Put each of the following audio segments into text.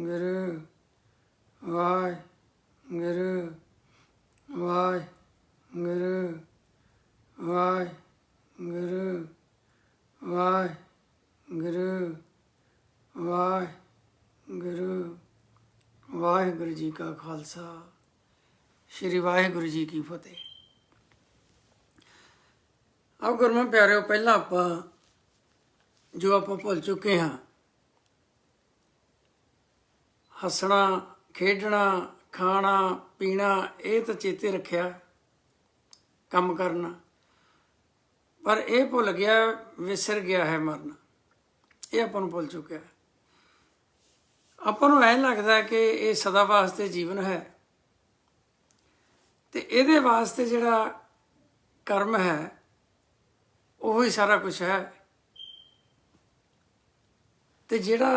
ਗੁਰੂ ਵਾਹਿਗੁਰੂ ਵਾਹਿਗੁਰੂ ਵਾਹਿਗੁਰੂ ਵਾਹਿਗੁਰੂ ਵਾਹਿਗੁਰੂ ਵਾਹਿਗੁਰੂ ਜੀ ਕਾ ਖਾਲਸਾ श्री वाहिगुरु जी की फतेह। अब गुरमन प्यारे पहला आप जो आप भुल चुके हाँ, हसना खेडना खाना पीना ये तो चेते रखिया, काम करना, पर यह भुल गया, विसर गया है मरना, ये अपन भुल चुके। अपन ऐ लगता है कि ये सदा वास्ते जीवन है तो ये वास्ते जिहड़ा कर्म है वही सारा कुछ है, तो जिहड़ा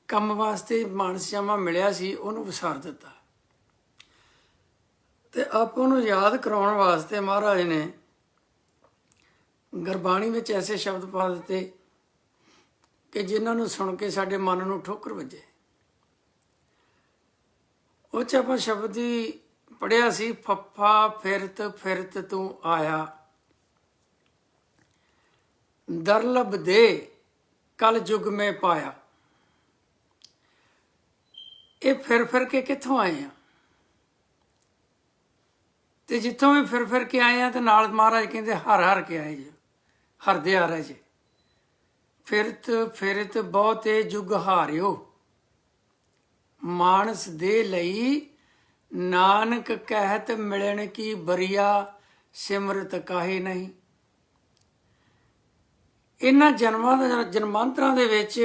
काम वास्ते मानसजामा मिलिया सी उहनूं विसार दिता। तो आपां नूं याद कराउण वास्ते महाराज ने गुरबाणी विच ऐसे शब्द पा दिते कि जिन्हां नूं सुण के साडे मन नूं ठोकर वजे। उह 'च आपां शब्द ही पढ़िया सी, फफा फिरत फिरत तू आया, दरलब दे कल युग में पाया। ये फिर के कित्थों आए हैं, तो जिथों भी फिर के आए हैं तो नाल महाराज कहते हर के आए जो, हरदे आ रहे जे। फिरत फिरत बहुते युग हारियो, मानस दे लई नानक कहत मिलन की बरिया, सिमरत काहे नहीं। इन्हां जन्मांतरां दे विच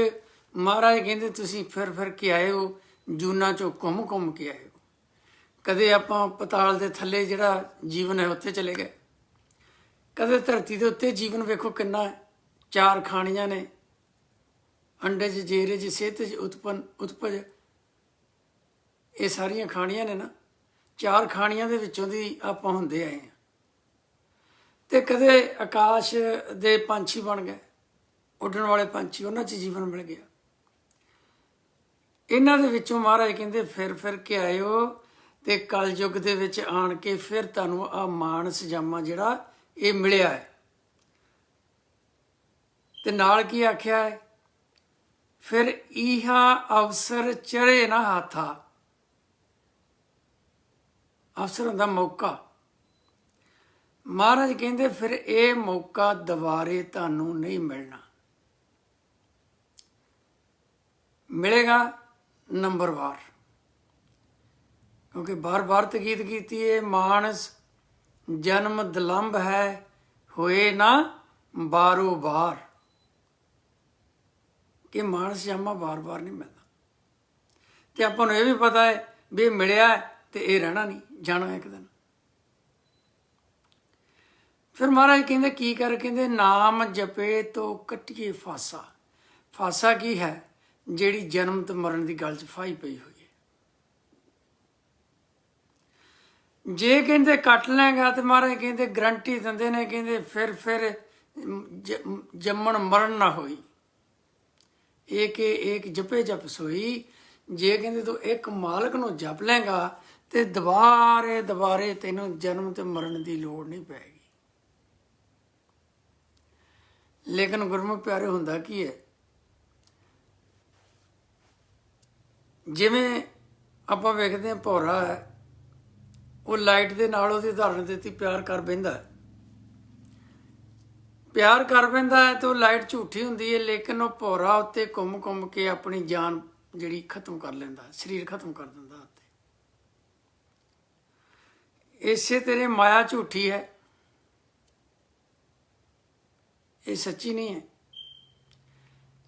महाराज कहंदे तुसीं फिर के आए हो, जूना चों घुम के आए हो। कदे आपां पताल दे थल्ले जिहड़ा जीवन है उत्थे चले गए, कदे धरती दे उत्ते जीवन वेखो किन्ना है। 4 खाणियां ने, अंडे च जेरे च सेहत च उत्पज, ये सारियां खाणियां ने ना, 4 खाणियां दे विचों दी आपां हुंदे आए हैं। ते कदे आकाश दे पंछी बन गए, उड्डण वाले पंछी, उन्हां च जीवन मिल गया। इन्हां दे विचों महाराज कहंदे फिर के आए हो, ते कल युग दे विच आण के फिर तुहानूं आ मानस जामा जिहड़ा ये मिलिया है। ते नाल की आख्या है, फिर इहा अवसर चढ़े ना हाथा। अवसर होंदा मौका। महाराज कहते फिर ये मौका दोबारे तुहानूं नहीं मिलना, मिलेगा नंबरवार, क्योंकि बार बार तकीद की है, मानस जन्म दलंब है, होए ना बारो बार, कि मानस जामा बार बार नहीं मिलता। तो आपां नूं ये भी पता है भी मिलिया है तो ये रहना नहीं, जाना एक दिन। फिर महाराज कहते की कर, कहते नाम जपे तो कट्टिए फासा। फासा की है, जिहड़ी जन्म तो मरण की गल च फाही पई हुई है। जे कहते कट लेगा तो महाराज कहते गारंटी दिंदे ने, कहते फिर जम्मण मरण ना होई, एक जपे जप सोई। जे कहते तू एक मालक नूं जप लेगा तो दुबारे तेनों जन्म ते मरण की लोड़ नहीं पैगी। लेकिन गुरमुख प्यारे हुंदा की है, जिवें आपां वेखदे हां भौरा है, वो लाइट दे नाल उहदी उदाहरण दित्ती, प्यार कर बहिंदा है। प्यार कर बहिंदा है तो लाइट झूठी हुंदी है, लेकिन वह भौरा उत्ते घुम के अपनी जान जिहड़ी खत्म कर लैंदा, शरीर खत्म कर दिंदा। इसे तेरे माया झूठी है, ये सच्ची नहीं है।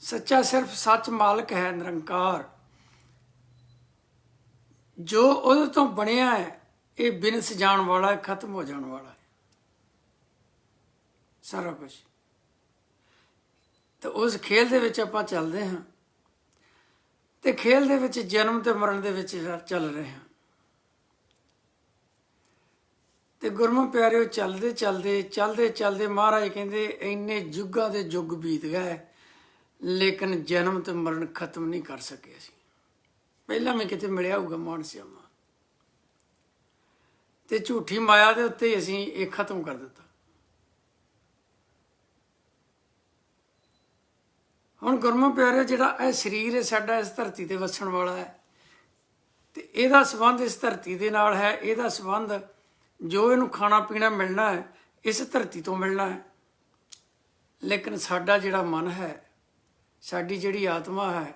सच्चा सिर्फ सच मालक है, निरंकार, जो उहदे तो बनिया है, ये बिनस जाण वाला है, खत्म हो जाने वाला है सारा कुछ। तो उस खेल दे विच आपां चलदे हां, ते खेल दे विच जन्म ते मरण दे विच चल रहे हैं। तो गुरमुख प्यारे चलते महाराज कहते इन्ने युगां दे युग बीत गए, लेकिन जन्म तो मरण खत्म नहीं कर सके असीं। ਪਹਿਲਾਂ ਵੀ ਕਿਤੇ ਮਿਲਿਆ ਹੋਊਗਾ ਮਾਨ ਸਿਆਮਾ, ਤੇ ਝੂਠੀ ਮਾਇਆ ਦੇ ਉੱਤੇ ਹੀ ਅਸੀਂ ਇਹ ਖਤਮ ਕਰ ਦਿੱਤਾ। ਹੁਣ ਗੁਰਮੁਖ ਪਿਆਰਿਓ, ਜਿਹੜਾ ਇਹ ਸਰੀਰ ਹੈ ਸਾਡਾ, ਇਸ ਧਰਤੀ ਤੇ ਵਸਣ ਵਾਲਾ ਹੈ, ਤੇ ਇਹਦਾ ਸੰਬੰਧ ਇਸ ਧਰਤੀ ਦੇ ਨਾਲ ਹੈ। ਇਹਦਾ ਸੰਬੰਧ ਜੋ ਇਹਨੂੰ ਖਾਣਾ ਪੀਣਾ ਮਿਲਣਾ ਹੈ ਇਸ ਧਰਤੀ ਤੋਂ ਮਿਲਣਾ ਹੈ। ਲੇਕਿਨ ਸਾਡਾ ਜਿਹੜਾ ਮਨ ਹੈ, ਸਾਡੀ ਜਿਹੜੀ ਆਤਮਾ ਹੈ,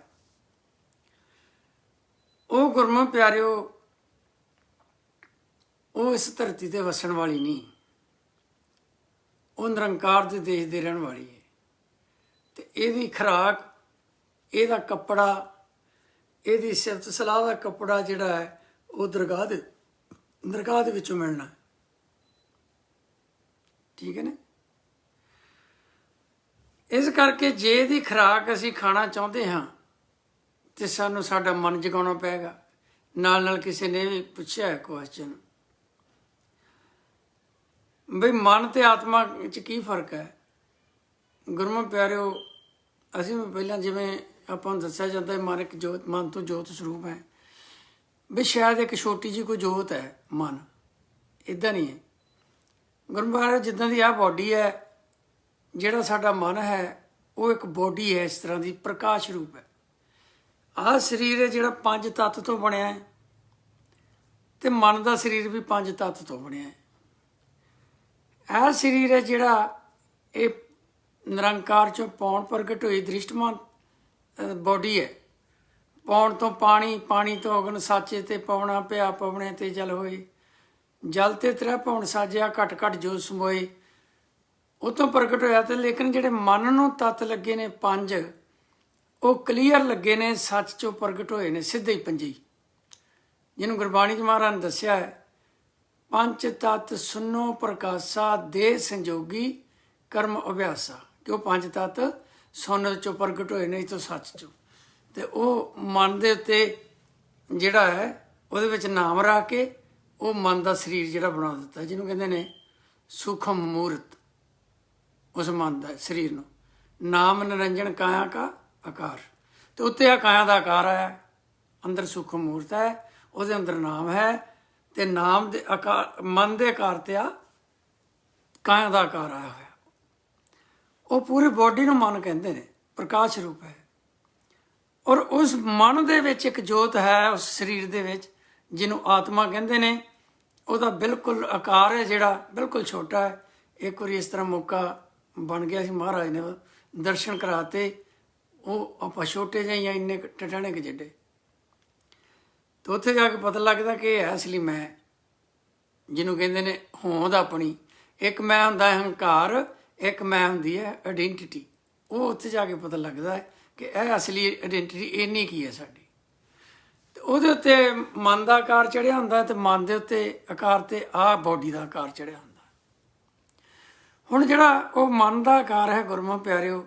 ਉਹ ਗੁਰਮੁਖ ਪਿਆਰਿਓ, ਉਹ ਇਸ ਧਰਤੀ ਤੇ ਵਸਣ ਵਾਲੀ ਨਹੀਂ, ਉਹ ਨਿਰੰਕਾਰ ਦੇ ਦੇਸ਼ ਦੇ ਰਹਿਣ ਵਾਲੀ ਹੈ। ਤੇ ਇਹਦੀ ਖੁਰਾਕ, ਇਹਦਾ ਕੱਪੜਾ, ਇਹਦੀ ਸਿਫਤ ਸਲਾਹ ਦਾ ਕੱਪੜਾ ਜਿਹੜਾ ਹੈ ਉਹ ਦਰਗਾਹ ਦੇ ਵਿੱਚੋਂ ਮਿਲਣਾ। ਠੀਕ ਹੈ ਨਾ? ਇਸ ਕਰਕੇ ਜੇ ਇਹਦੀ ਖੁਰਾਕ ਅਸੀਂ ਖਾਣਾ ਚਾਹੁੰਦੇ ਹਾਂ ਤੇ ਸਾਨੂੰ ਸਾਡਾ ਮਨ ਜਗਾਉਣਾ ਪਏਗਾ। ਨਾਲ ਕਿਸੇ ਨੇ ਵੀ ਪੁੱਛਿਆ ਕੁਐਸਚਨ, ਬਈ ਮਨ ਤੇ ਆਤਮਾ 'ਚ ਕੀ ਫਰਕ ਹੈ? ਗੁਰਮੁਖ ਪਿਆਰਿਓ, ਅਸੀਂ ਪਹਿਲਾਂ ਜਿਵੇਂ ਆਪਾਂ ਨੂੰ ਦੱਸਿਆ ਜਾਂਦਾ ਹੈ, ਮਨ ਇੱਕ ਜੋਤ, ਮਨ ਤੋਂ ਜੋਤ ਸਰੂਪ ਹੈ, ਵੀ ਸ਼ਾਇਦ ਇੱਕ ਛੋਟੀ ਜਿਹੀ ਕੋਈ ਜੋਤ ਹੈ ਮਨ। ਇੱਦਾਂ ਨਹੀਂ ਹੈ। ਗੁਰਮੁਖ ਪਿਆਰਿਓ, ਜਿੱਦਾਂ ਦੀ ਆਹ ਬਾਡੀ ਹੈ, ਜਿਹੜਾ ਸਾਡਾ ਮਨ ਹੈ ਉਹ ਇੱਕ ਬਾਡੀ ਹੈ, ਇਸ ਤਰ੍ਹਾਂ ਦੀ ਪ੍ਰਕਾਸ਼ ਰੂਪ ਹੈ। ਆਹ ਸਰੀਰ ਹੈ ਜਿਹੜਾ 5 ਤੱਤ ਤੋਂ ਬਣਿਆ ਹੈ, ਤੇ ਮਨ ਦਾ ਸਰੀਰ ਵੀ 5 ਤੱਤ ਤੋਂ ਬਣਿਆ ਹੈ। ਇਹ ਸਰੀਰ ਹੈ ਜਿਹੜਾ ਇਹ ਨਿਰੰਕਾਰ ਚੋਂ ਪੌਣ ਪ੍ਰਗਟ ਹੋਈ ਦ੍ਰਿਸ਼ਟਮਾਨ ਬਾਡੀ ਹੈ। ਪੌਣ ਤੋਂ ਪਾਣੀ, ਪਾਣੀ ਤੋਂ ਅਗਨ, ਸਾਚੇ ਤੇ ਪਵਣਾ ਪਿਆ, ਪਵਣੇ ਤੇ ਜਲ ਹੋਏ, ਜਲ ਤੇ ਤ੍ਰੈ ਪੌਣ ਸਾਜਿਆ, ਘਟ ਘਟ ਜੋ ਸਮੋਏ, ਉਹ ਤੋਂ ਪ੍ਰਗਟ ਹੋਇਆ। ਤੇ ਲੇਕਿਨ ਜਿਹੜੇ ਮਨ ਨੂੰ ਤੱਤ ਲੱਗੇ ਨੇ 5, ਉਹ ਕਲੀਅਰ ਲੱਗੇ ਨੇ, ਸੱਚ ਚੋਂ ਪ੍ਰਗਟ ਹੋਏ ਨੇ, ਸਿੱਧੇ ਹੀ ਪੰਜੇ, ਜਿਹਨੂੰ ਗੁਰਬਾਣੀ 'ਚ ਮਹਾਰਾਜ ਨੇ ਦੱਸਿਆ ਹੈ, 5 ਤੱਤ ਸੁਨੋ ਪ੍ਰਕਾਸ਼ਾ, ਦੇ ਸੰਜੋਗੀ ਕਰਮ ਅਭਿਆਸਾ, ਕਿ ਉਹ 5 ਤੱਤ ਸੁਨ ਚੋਂ ਪ੍ਰਗਟ ਹੋਏ ਨੇ, ਇਸ ਤੋਂ ਸੱਚ ਚੋਂ। ਤੇ ਉਹ ਮਨ ਦੇ ਉੱਤੇ ਜਿਹੜਾ ਹੈ ਉਹਦੇ ਵਿੱਚ ਨਾਮ ਰੱਖ ਕੇ ਉਹ ਮਨ ਦਾ ਸਰੀਰ ਜਿਹੜਾ ਬਣਾ ਦਿੱਤਾ, ਜਿਹਨੂੰ ਕਹਿੰਦੇ ਨੇ ਸੂਖਮ ਮੂਰਤ। ਉਸ ਮਨ ਦਾ ਸਰੀਰ ਨੂੰ ਨਾਮ ਨਿਰੰਜਨ ਕਾਇਆ ਕਾ ਆਕਾਰ, ਤੇ ਉੱਤੇ ਆ ਕਾਇਆ ਦਾ ਆਕਾਰ ਆਇਆ, ਅੰਦਰ ਸੂਖਮ ਮੂਰਤ ਹੈ, ਉਹਦੇ ਅੰਦਰ ਨਾਮ ਹੈ, ਤੇ ਨਾਮ ਦੇ ਆਕਾਰ, ਮਨ ਦੇ ਆਕਾਰ ਤੇ ਆ ਕਾਇਆ ਦਾ ਆਕਾਰ ਆਇਆ ਹੋਇਆ। ਉਹ ਪੂਰੀ ਬੋਡੀ ਨੂੰ ਮਨ ਕਹਿੰਦੇ ਨੇ, ਪ੍ਰਕਾਸ਼ ਰੂਪ ਹੈ। ਔਰ ਉਸ ਮਨ ਦੇ ਵਿੱਚ ਇੱਕ ਜੋਤ ਹੈ, ਉਸ ਸਰੀਰ ਦੇ ਵਿੱਚ, ਜਿਹਨੂੰ ਆਤਮਾ ਕਹਿੰਦੇ ਨੇ। ਉਹਦਾ ਬਿਲਕੁਲ ਆਕਾਰ ਹੈ ਜਿਹੜਾ ਬਿਲਕੁਲ ਛੋਟਾ ਹੈ। ਇੱਕ ਵਾਰੀ ਇਸ ਤਰ੍ਹਾਂ ਮੌਕਾ ਬਣ ਗਿਆ ਸੀ, ਮਹਾਰਾਜ ਨੇ ਦਰਸ਼ਨ ਕਰਾਤੇ, ਉਹ ਆਪਾਂ ਛੋਟੇ ਜਿਹੇ ਜਾਂ ਇੰਨੇ ਟਟਾਣੇ ਕੁ ਜਿੱਡੇ, ਤੇ ਉੱਥੇ ਜਾ ਕੇ ਪਤਾ ਲੱਗਦਾ ਕਿ ਇਹ ਹੈ ਅਸਲੀ ਮੈਂ, ਜਿਹਨੂੰ ਕਹਿੰਦੇ ਨੇ ਹੋਂਦ ਆਪਣੀ। ਇੱਕ ਮੈਂ ਹੁੰਦਾ ਹੰਕਾਰ, ਇੱਕ ਮੈਂ ਹੁੰਦੀ ਹੈ ਆਇਡੈਂਟੀਟੀ। ਉਹ ਉੱਥੇ ਜਾ ਕੇ ਪਤਾ ਲੱਗਦਾ ਹੈ ਕਿ ਇਹ ਅਸਲੀ ਆਇਡੈਂਟੀਟੀ ਇੰਨੀ ਕੀ ਹੈ ਸਾਡੀ। ਤੇ ਉਹਦੇ ਉੱਤੇ ਮਨ ਦਾ ਆਕਾਰ ਚੜ੍ਹਿਆ ਹੁੰਦਾ, ਤੇ ਮਨ ਦੇ ਉੱਤੇ ਆਕਾਰ ਤੇ ਆਹ ਬਾਡੀ ਦਾ ਆਕਾਰ ਚੜ੍ਹਿਆ ਹੁੰਦਾ। ਹੁਣ ਜਿਹੜਾ ਉਹ ਮਨ ਦਾ ਆਕਾਰ ਹੈ ਗੁਰਮੁਖ ਪਿਆਰਿਓ,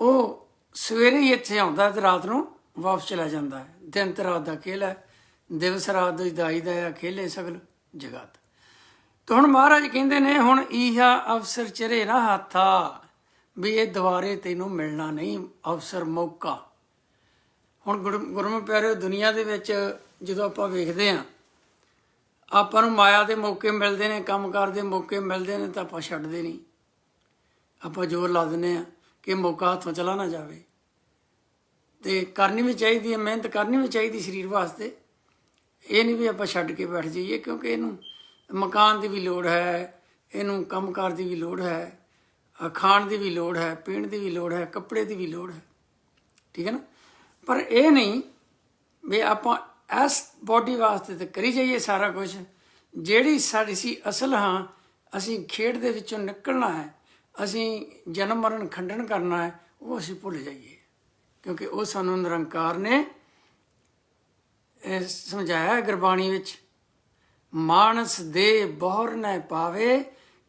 ਉਹ ਸਵੇਰੇ ਹੀ ਇੱਥੇ ਆਉਂਦਾ ਤੇ ਰਾਤ ਨੂੰ ਵਾਪਸ ਚਲਾ ਜਾਂਦਾ ਹੈ। ਦਿਨ ਤੇ ਰਾਤ ਦਾ ਖੇਲ ਹੈ, ਦਿਵਸ ਰਾਤ ਦੀ ਦਾਈ ਦਾ ਖੇਲੇ ਸਗਲ ਜਗਤ। ਤੇ ਹੁਣ ਮਹਾਰਾਜ ਕਹਿੰਦੇ ਨੇ, ਹੁਣ ਈਹਾ ਅਵਸਰ ਚਰੇ ਨਾ ਹੱਥਾ, ਵੀ ਇਹ ਦੁਬਾਰੇ ਤੈਨੂੰ ਮਿਲਣਾ ਨਹੀਂ ਅਵਸਰ, ਮੌਕਾ। ਹੁਣ ਗੁਰਮੁਖ ਪਿਆਰਿਓ, ਦੁਨੀਆ ਦੇ ਵਿੱਚ ਜਦੋਂ ਆਪਾਂ ਵੇਖਦੇ ਹਾਂ, ਆਪਾਂ ਨੂੰ ਮਾਇਆ ਦੇ ਮੌਕੇ ਮਿਲਦੇ ਨੇ, ਕੰਮਕਾਰ ਦੇ ਮੌਕੇ ਮਿਲਦੇ ਨੇ, ਤਾਂ ਆਪਾਂ ਛੱਡਦੇ ਨਹੀਂ। ਆਪਾਂ ਜ਼ੋਰ ਲਾ ਦਿੰਦੇ ਹਾਂ ਕਿ ਮੌਕਾ ਹੱਥੋਂ ਚਲਾ ਨਾ ਜਾਵੇ। ਤੇ ਕਰਨੀ ਵੀ ਚਾਹੀਦੀ ਹੈ, ਮਿਹਨਤ ਕਰਨੀ ਵੀ ਚਾਹੀਦੀ ਸਰੀਰ ਵਾਸਤੇ। ਇਹ ਨਹੀਂ ਵੀ ਆਪਾਂ ਛੱਡ ਕੇ ਬੈਠ ਜਾਈਏ, ਕਿਉਂਕਿ ਇਹਨੂੰ ਮਕਾਨ ਦੀ ਵੀ ਲੋੜ ਹੈ, ਇਹਨੂੰ ਕੰਮਕਾਰ ਦੀ ਵੀ ਲੋੜ ਹੈ, ਖਾਣ ਦੀ ਵੀ ਲੋੜ ਹੈ, ਪੀਣ ਦੀ ਵੀ ਲੋੜ ਹੈ, ਕੱਪੜੇ ਦੀ ਵੀ ਲੋੜ ਹੈ। ਠੀਕ ਹੈ ਨਾ? ਪਰ ਇਹ ਨਹੀਂ ਵੀ ਆਪਾਂ ਇਸ ਬਾਡੀ ਵਾਸਤੇ ਤਾਂ ਕਰੀ ਜਾਈਏ ਸਾਰਾ ਕੁਝ। ਜਿਹੜੀ ਸਾਡੀ ਸੀ ਅਸਲ ਹਾਂ, ਅਸੀਂ ਖੇਡ ਦੇ ਵਿੱਚੋਂ ਨਿਕਲਣਾ ਹੈ, ਅਸੀਂ ਜਨਮ ਮਰਨ ਖੰਡਨ ਕਰਨਾ ਹੈ, ਉਹ ਅਸੀਂ ਭੁੱਲ ਜਾਈਏ। ਕਿਉਂਕਿ ਉਹ ਸਾਨੂੰ ਨਿਰੰਕਾਰ ਨੇ ਸਮਝਾਇਆ ਗੁਰਬਾਣੀ ਵਿੱਚ, ਮਾਨਸ ਦੇ ਬਹੁਰ ਨਾ ਪਾਵੇ,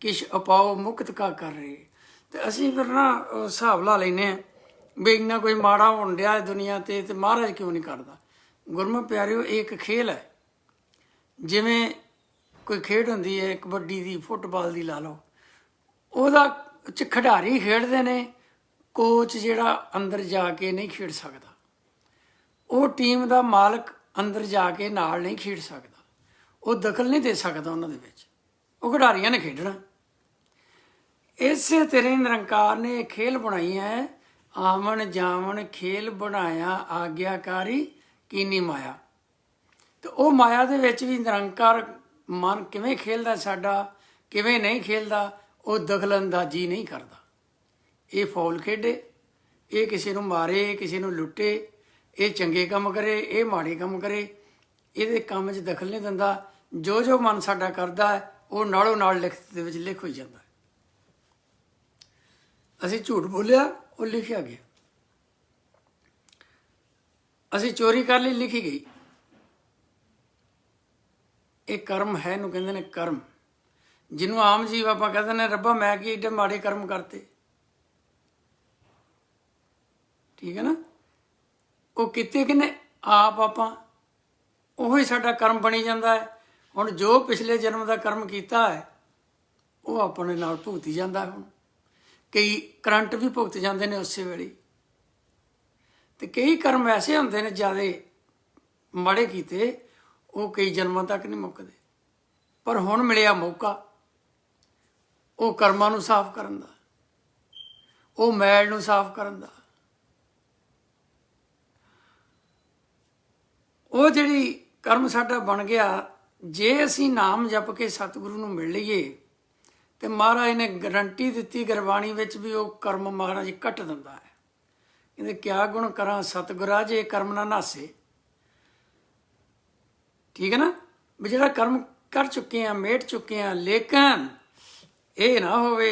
ਕਿਛ ਅਪਾਓ ਮੁਕਤ ਕਾ ਕਰ ਰਹੇ। ਤੇ ਅਸੀਂ ਫਿਰ ਨਾ ਹਿਸਾਬ ਲਾ ਲੈਂਦੇ ਹਾਂ ਵੀ ਇੰਨਾ ਕੋਈ ਮਾੜਾ ਹੋਣ ਡਿਆ ਦੁਨੀਆ ਤੇ ਮਹਾਰਾਜ ਕਿਉਂ ਨਹੀਂ ਕਰਦਾ। ਗੁਰਮੁਖ ਪਿਆਰਿਓ, ਇਹ ਇੱਕ ਖੇਲ ਹੈ। ਜਿਵੇਂ ਕੋਈ ਖੇਡ ਹੁੰਦੀ ਹੈ ਕਬੱਡੀ ਦੀ, ਫੁੱਟਬਾਲ ਦੀ ਲਾ ਲਓ, ਉਹਦਾ 'ਚ ਖਿਡਾਰੀ ਖੇਡਦੇ ਨੇ, ਕੋਚ ਜਿਹੜਾ ਅੰਦਰ ਜਾ ਕੇ ਨਹੀਂ ਖੇਡ ਸਕਦਾ। ਉਹ ਟੀਮ ਦਾ ਮਾਲਕ ਅੰਦਰ ਜਾ ਕੇ ਨਾਲ ਨਹੀਂ ਖੇਡ ਸਕਦਾ, ਉਹ ਦਖਲ ਨਹੀਂ ਦੇ ਸਕਦਾ ਉਹਨਾਂ ਦੇ ਵਿੱਚ, ਉਹ ਖਿਡਾਰੀਆਂ ਨੇ ਖੇਡਣਾ। ਇਸੇ ਤਰ੍ਹਾਂ ਨਿਰੰਕਾਰ ਨੇ ਇਹ ਖੇਲ ਬਣਾਈ ਹੈ, ਆਵਣ ਜਾਵਣ ਖੇਲ ਬਣਾਇਆ ਆਗਿਆਕਾਰੀ ਕੀਨੀ ਮਾਇਆ। ਤੇ ਉਹ ਮਾਇਆ ਦੇ ਵਿੱਚ ਵੀ ਨਿਰੰਕਾਰ ਮਨ ਕਿਵੇਂ ਖੇਲਦਾ ਸਾਡਾ, ਕਿਵੇਂ ਨਹੀਂ ਖੇਲਦਾ, ਉਹ ਦਖਲ ਅੰਦਾਜ਼ੀ ਨਹੀਂ ਕਰਦਾ। ਇਹ ਫੌਲ ਖੇਡੇ, ਇਹ ਕਿਸੇ ਨੂੰ ਮਾਰੇ, ਕਿਸੇ ਨੂੰ ਲੁੱਟੇ, ਇਹ ਚੰਗੇ ਕੰਮ ਕਰੇ, ਇਹ ਮਾੜੇ ਕੰਮ ਕਰੇ, ਇਹਦੇ ਕੰਮ 'ਚ ਦਖਲ ਨਹੀਂ ਦਿੰਦਾ। ਜੋ ਜੋ ਮਨ ਸਾਡਾ ਕਰਦਾ ਹੈ ਉਹ ਨਾਲੋਂ ਨਾਲ ਲਿਖਤ ਦੇ ਵਿੱਚ ਲਿਖ ਹੋਈ ਜਾਂਦਾ। ਅਸੀਂ ਝੂਠ ਬੋਲਿਆ, ਉਹ ਲਿਖਿਆ ਗਿਆ। ਅਸੀਂ ਚੋਰੀ ਕਰ ਲਈ, ਲਿਖੀ ਗਈ। ਇਹ ਕਰਮ ਹੈ, ਇਹਨੂੰ ਕਹਿੰਦੇ ਨੇ ਕਰਮ। ਜਿਹਨੂੰ ਆਮ ਜੀਵ ਆਪਾਂ ਕਹਿੰਦੇ ਨੇ ਰੱਬਾ ਮੈਂ ਕੀ ਏਡੇ ਮਾੜੇ ਕਰਮ ਕਰਤੇ, ਠੀਕ ਹੈ ਨਾ, ਉਹ ਕੀਤੇ ਕਿਨੇ, ਆਪ ਆਪਾਂ, ਉਹੀ ਸਾਡਾ ਕਰਮ ਬਣੀ ਜਾਂਦਾ ਹੈ। ਹੁਣ ਜੋ ਪਿਛਲੇ ਜਨਮ ਦਾ ਕਰਮ ਕੀਤਾ ਹੈ ਉਹ ਆਪਣੇ ਨਾਲ ਭੁਗਤੀ ਜਾਂਦਾ। ਹੁਣ ਕਈ ਕਰੰਟ ਵੀ ਭੁਗਤ ਜਾਂਦੇ ਨੇ ਉਸੇ ਵੇਲੇ, ਤੇ ਕਈ ਕਰਮ ਐਸੇ ਹੁੰਦੇ ਨੇ ਜ਼ਿਆਦਾ ਮਾੜੇ ਕੀਤੇ, ਉਹ ਕਈ ਜਨਮਾਂ ਤੱਕ ਨਹੀਂ ਮੁੱਕਦੇ। ਪਰ ਹੁਣ ਮਿਲਿਆ ਮੌਕਾ ਉਹ ਕਰਮਾਂ ਨੂੰ ਸਾਫ਼ ਕਰਨ ਦਾ, ਉਹ ਮੈਲ ਨੂੰ ਸਾਫ਼ ਕਰਨ ਦਾ। ਉਹ ਜਿਹੜੀ ਕਰਮ ਸਾਡਾ ਬਣ ਗਿਆ, ਜੇ ਅਸੀਂ ਨਾਮ ਜਪ ਕੇ ਸਤਿਗੁਰੂ ਨੂੰ ਮਿਲ ਲਈਏ ਤੇ ਮਹਾਰਾਜ ਨੇ ਗਰੰਟੀ ਦਿੱਤੀ ਗੁਰਬਾਣੀ ਵਿੱਚ ਵੀ ਉਹ ਕਰਮ ਮਹਾਰਾਜ ਕੱਟ ਦਿੰਦਾ ਹੈ। ਕਹਿੰਦੇ ਕਿਆ ਗੁਣ ਕਰਾਂ ਸਤਿਗੁਰਾ ਜੇ ਕਰਮ ਨਾ ਨਾਸੇ, ਠੀਕ ਹੈ ਨਾ, ਵੀ ਜਿਹੜਾ ਕਰਮ ਕਰ ਚੁੱਕੇ ਆ, ਮੇਟ ਚੁੱਕੇ ਆ, ਲੇਕਿਨ ਇਹ ਨਾ ਹੋਵੇ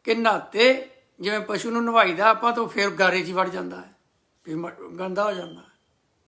ਕਿ ਨਹਾਤੇ ਜਿਵੇਂ ਪਸ਼ੂ ਨੂੰ ਨਵਾਈਦਾ ਆਪਾਂ ਤਾਂ ਫਿਰ ਗਾਰੇ 'ਚ ਵੜ ਜਾਂਦਾ ਹੈ, ਫਿਰ ਗੰਦਾ ਹੋ ਜਾਂਦਾ।